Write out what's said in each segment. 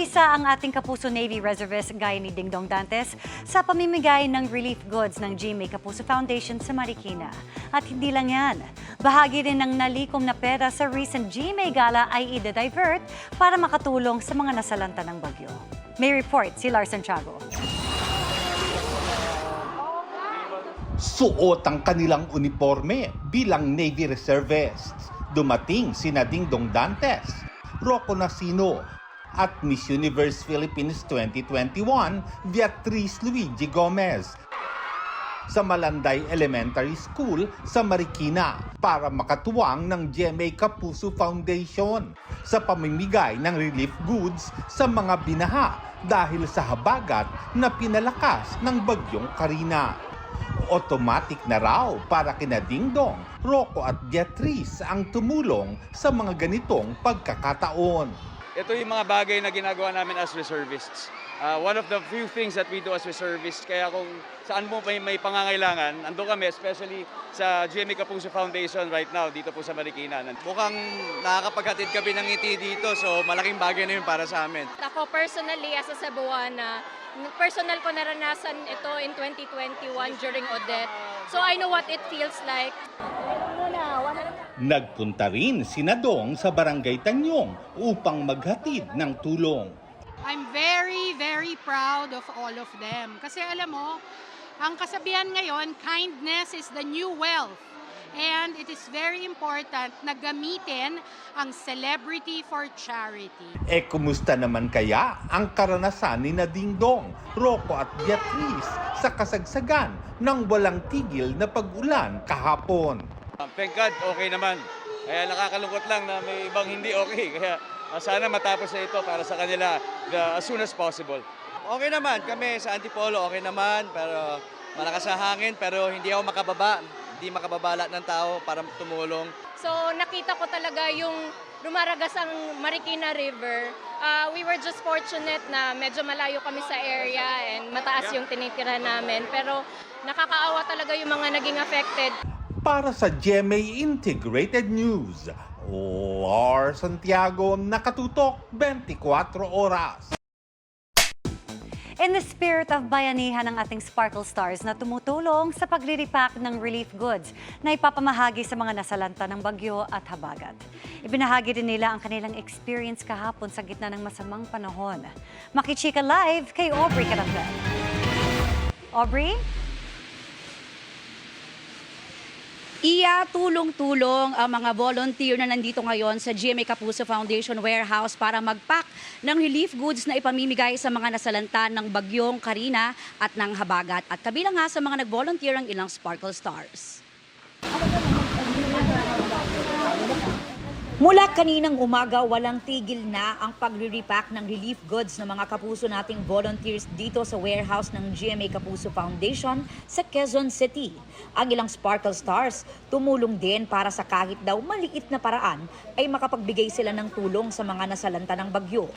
Nag-umpisa ang ating Kapuso Navy Reservist gaya ni Dingdong Dantes sa pamimigay ng relief goods ng GMA Kapuso Foundation sa Marikina. At hindi lang yan, bahagi rin ng nalikom na pera sa recent GMA Gala ay i-divert para makatulong sa mga nasalanta ng bagyo. May report si Lars Santiago. Suot ang kanilang uniforme bilang Navy Reservists. Dumating sina Dingdong Dantes, Rocco Nasino at Miss Universe Philippines 2021 Beatrice Luigi Gomez sa Malanday Elementary School sa Marikina para makatuwang ng GMA Kapuso Foundation sa pamimigay ng relief goods sa mga binaha dahil sa habagat na pinalakas ng bagyong Karina. Automatic na raw para kina Dingdong, Rocco at Beatrice ang tumulong sa mga ganitong pagkakataon. Ito yung mga bagay na ginagawa namin as reservists. One of the few things that we do as reservists, kaya kung saan mo may pangangailangan, ando kami, especially sa GMA Kapuso Foundation right now, dito po sa Marikina. Mukhang nakakapaghatid kami ng ngiti dito, so malaking bagay na yun para sa amin. Ako personally, as a Cebuana, personal ko naranasan ito in 2021 during Odette. So I know what it feels like. Nagpunta rin si Nadong sa Barangay Tanyong upang maghatid ng tulong. I'm very, very proud of all of them. Kasi alam mo, ang kasabihan ngayon, kindness is the new wealth. And it is very important na gamitin ang celebrity for charity. Kumusta naman kaya ang karanasan ni Dingdong, Rocco at Beatrice sa kasagsagan ng walang tigil na pag-ulan kahapon? Thank God, okay naman. Kaya nakakalungkot lang na may ibang hindi okay. Kaya sana matapos na ito para sa kanila as soon as possible. Okay naman, kami sa Antipolo okay naman, pero malakas na hangin, pero hindi ako makababa. Hindi makababala ng tao para tumulong. So nakita ko talaga yung lumaragas ang Marikina River. We were just fortunate na medyo malayo kami sa area and mataas yung tinitira namin. Pero nakakaawa talaga yung mga naging affected. Para sa GMA Integrated News, Lars Santiago, nakatutok 24 oras. In the spirit of bayanihan ng ating Sparkle Stars na tumutulong sa paglilipak ng relief goods na ipapamahagi sa mga nasalanta ng bagyo at habagat. Ibinahagi din nila ang kanilang experience kahapon sa gitna ng masamang panahon. Makichika live kay Aubrey Carangel. Aubrey? Tulong-tulong ang mga volunteer na nandito ngayon sa GMA Kapuso Foundation Warehouse para mag-pack ng relief goods na ipamimigay sa mga nasalanta ng bagyong Karina at ng habagat. At kabilang nga sa mga nag-volunteer ang ilang Sparkle Stars. Mula kaninang umaga, walang tigil na ang pagre-repack ng relief goods ng mga kapuso nating volunteers dito sa warehouse ng GMA Kapuso Foundation sa Quezon City. Ang ilang Sparkle Stars tumulong din para sa kahit daw maliit na paraan ay makapagbigay sila ng tulong sa mga nasalanta ng bagyo.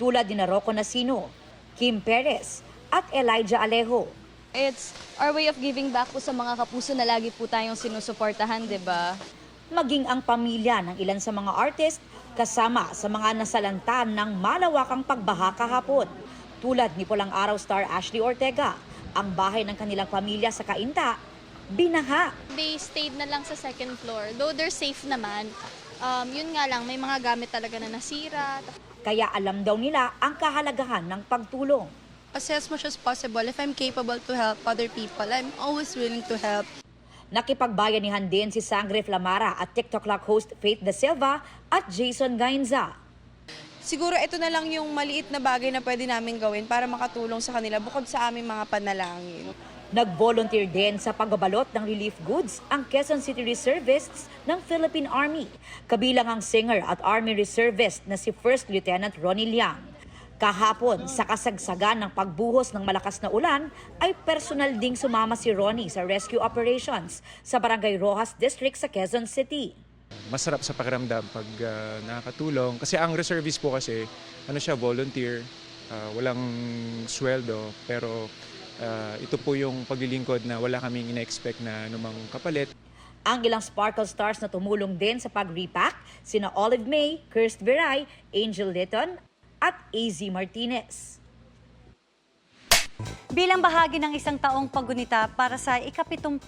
Tulad ni Rocco Nasino, Kim Perez at Elijah Alejo. It's our way of giving back po sa mga kapuso na lagi po tayong sinusuportahan, di ba? Maging ang pamilya ng ilan sa mga artist kasama sa mga nasalanta ng malawakang pagbaha kahapon. Tulad ni Pulang Araw star Ashley Ortega, ang bahay ng kanilang pamilya sa Cainta, binaha. They stayed na lang sa second floor. Though they're safe naman, yun nga lang, may mga gamit talaga na nasira. Kaya alam daw nila ang kahalagahan ng pagtulong. As much as possible, if I'm capable to help other people, I'm always willing to help. Nakipagbayanihan din si Sangre Flamara at TikTok Lock host Faith Da Silva at Jason Gainza. Siguro ito na lang yung maliit na bagay na pwede namin gawin para makatulong sa kanila bukod sa aming mga panalangin. Nag-volunteer din sa pagbabalot ng relief goods ang Quezon City Reservists ng Philippine Army. Kabilang ang singer at Army Reservist na si First Lieutenant Ronnie Liang. Kahapon, sa kasagsagan ng pagbuhos ng malakas na ulan, ay personal ding sumama si Ronnie sa rescue operations sa Barangay Rojas District sa Quezon City. Masarap sa pakiramdam pag nakakatulong. Kasi ang reservist po kasi, volunteer, walang sweldo, pero ito po yung paglilingkod na wala kaming ina-expect na anumang kapalit. Ang ilang Sparkle Stars na tumulong din sa pag-repack, sina Olive May, Kirst Viray, Angel Litton, at AZ Martinez. Bilang bahagi ng isang taong paggunita para sa ika-75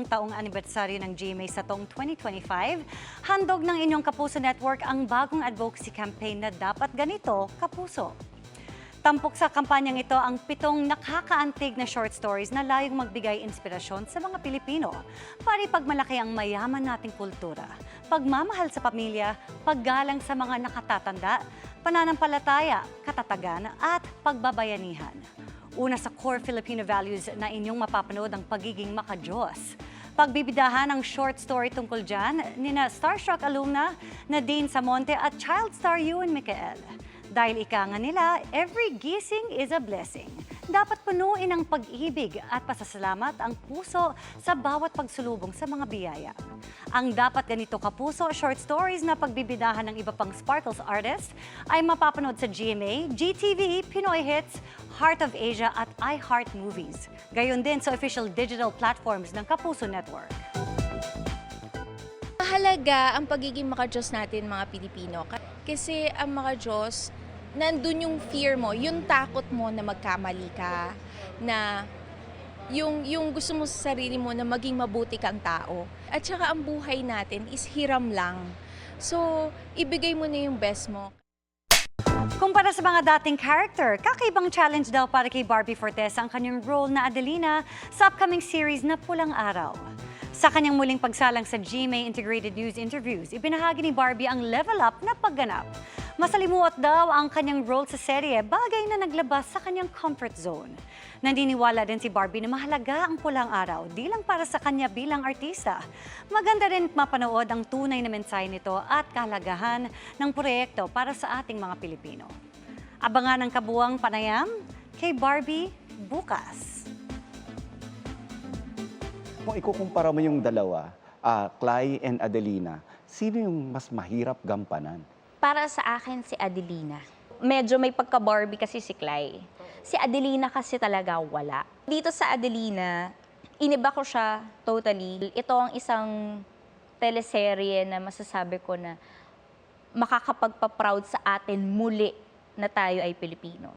taong anibersaryo ng GMA sa taong 2025, handog ng inyong Kapuso Network ang bagong advocacy campaign na Dapat Ganito, Kapuso. Tampok sa kampanyang ito ang 7 nakakaantig na short stories na layong magbigay inspirasyon sa mga Pilipino para ipagmalaki ang mayaman nating kultura, pagmamahal sa pamilya, paggalang sa mga nakatatanda, pananampalataya, katatagan at pagbabayanihan. Una sa core Filipino values na inyong mapapanood ang pagiging makadiyos. Pagbibidahan ang short story tungkol dyan nina Starstruck alumna Nadine Samonte at child star Ewan Micael. Dahil ika nga nila, every gising is a blessing. Dapat punuin ng pag-ibig at pasasalamat ang puso sa bawat pagsulubong sa mga biyaya. Ang Dapat Ganito Kapuso short stories na pagbibidahan ng iba pang Sparkles artists ay mapapanood sa GMA, GTV, Pinoy Hits, Heart of Asia at iHeart Movies. Gayon din sa official digital platforms ng Kapuso Network. Mahalaga ang pagiging makadiyos natin mga Pilipino. Kasi ang makadiyos, nandun yung fear mo, yung takot mo na magkamali ka, na yung gusto mo sa sarili mo na maging mabuti kang tao. At saka ang buhay natin is hiram lang. So, ibigay mo na yung best mo. Kumpara sa mga dating character, kakaibang challenge daw para kay Barbie Fortesa ang kanyang role na Adelina sa upcoming series na Pulang Araw. Sa kanyang muling pagsalang sa GMA Integrated News Interviews, ibinahagi ni Barbie ang level up na pagganap. Masalimuot daw ang kanyang role sa serye, bagay na naglabas sa kanyang comfort zone. Naniniwala din si Barbie na mahalaga ang pulang araw, di lang para sa kanya bilang artista. Maganda rin mapanood ang tunay na mensahe nito at kahalagahan ng proyekto para sa ating mga Pilipino. Abangan ang kabuwang panayam kay Barbie bukas. Kung ikukumpara mo yung dalawa, Clay and Adelina, sino yung mas mahirap gampanan? Para sa akin, si Adelina. Medyo may pagka-Barbie kasi si Clay. Si Adelina kasi talaga wala. Dito sa Adelina, iniba ko siya totally. Ito ang isang teleserye na masasabi ko na makakapagpa-proud sa atin muli na tayo ay Pilipino.